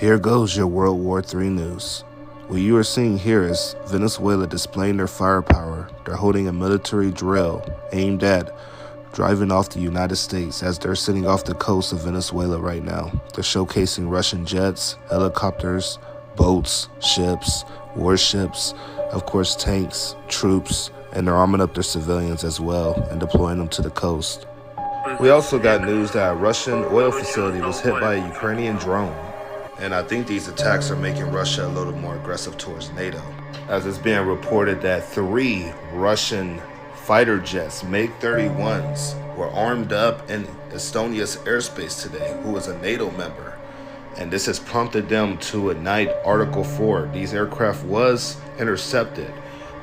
Here goes your World War III news. What you are seeing here is Venezuela displaying their firepower. They're holding a military drill aimed at driving off the United States as they're sitting off the coast of Venezuela right now. They're showcasing Russian jets, helicopters, boats, ships, warships, of course tanks, troops, and they're arming up their civilians as well and deploying them to the coast. We also got news that a Russian oil facility was hit by a Ukrainian drone. And I think these attacks are making Russia a little more aggressive towards NATO, as it's being reported that 3 Russian fighter jets, MiG-31s, were armed up in Estonia's airspace today, who is a NATO member. And this has prompted them to ignite Article 4. These aircraft was intercepted,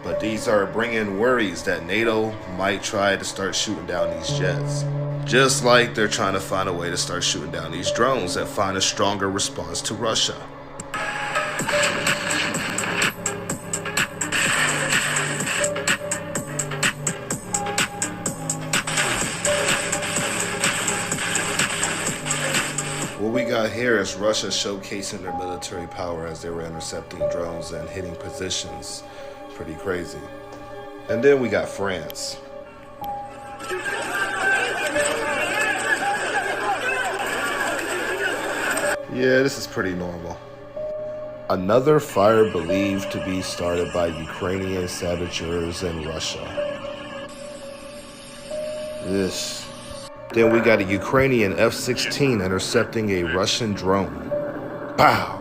but these are bringing worries that NATO might try to start shooting down these jets. Just like they're trying to find a way to start shooting down these drones and find a stronger response to Russia. What we got here is Russia showcasing their military power as they were intercepting drones and hitting positions. Pretty crazy. And then we got France. Yeah, this is pretty normal. Another fire believed to be started by Ukrainian saboteurs in Russia. This. Then we got a Ukrainian F-16 intercepting a Russian drone. Pow!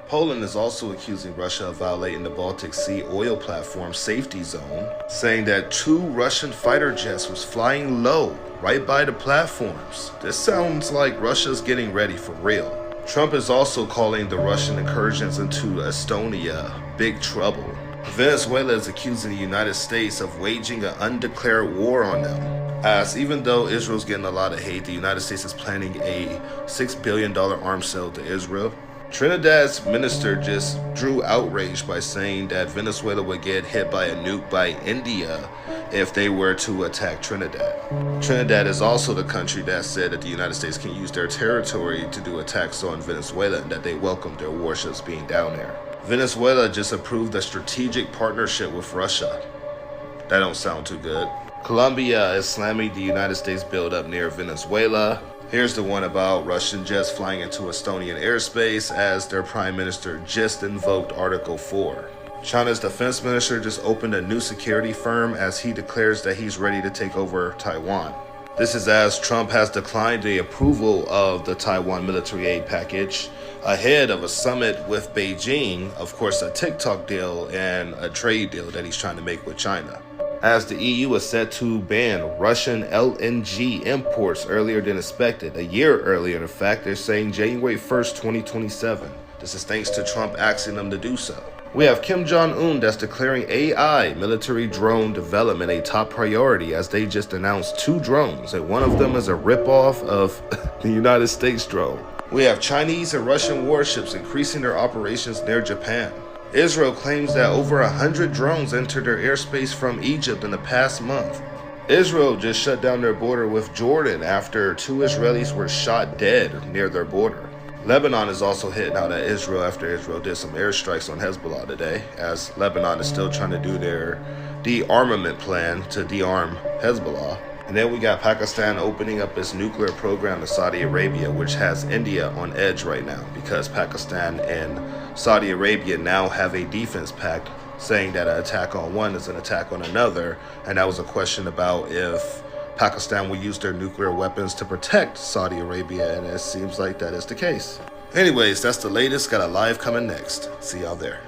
Poland is also accusing Russia of violating the Baltic Sea oil platform safety zone, saying that 2 Russian fighter jets was flying low right by the platforms. This sounds like Russia's getting ready for real. Trump is also calling the Russian incursions into Estonia big trouble. Venezuela is accusing the United States of waging an undeclared war on them, as even though Israel's getting a lot of hate, the United States is planning a $6 billion arms sale to Israel. Trinidad's minister just drew outrage by saying that Venezuela would get hit by a nuke by India if they were to attack Trinidad. Trinidad is also the country that said that the United States can use their territory to do attacks on Venezuela and that they welcome their warships being down there. Venezuela just approved a strategic partnership with Russia. That don't sound too good. Colombia is slamming the United States buildup near Venezuela. Here's the one about Russian jets flying into Estonian airspace as their prime minister just invoked Article 4. China's defense minister just opened a new security firm as he declares that he's ready to take over Taiwan. This is as Trump has declined the approval of the Taiwan military aid package ahead of a summit with Beijing, of course a TikTok deal and a trade deal that he's trying to make with China. As the EU is set to ban Russian LNG imports earlier than expected, a year earlier in fact, they're saying January 1st, 2027. This is thanks to Trump asking them to do so. We have Kim Jong-un that's declaring AI military drone development a top priority as they just announced 2 drones, and one of them is a ripoff of the United States drone. We have Chinese and Russian warships increasing their operations near Japan. Israel claims that over 100 drones entered their airspace from Egypt in the past month. Israel just shut down their border with Jordan after 2 Israelis were shot dead near their border. Lebanon is also hitting out at Israel after Israel did some airstrikes on Hezbollah today, as Lebanon is still trying to do their de-armament plan to de-arm Hezbollah. And then we got Pakistan opening up its nuclear program to Saudi Arabia, which has India on edge right now because Pakistan and Saudi Arabia now have a defense pact saying that an attack on one is an attack on another. And that was a question about if Pakistan will use their nuclear weapons to protect Saudi Arabia, and it seems like that is the case. Anyways, that's the latest. Got a live coming next. See y'all there.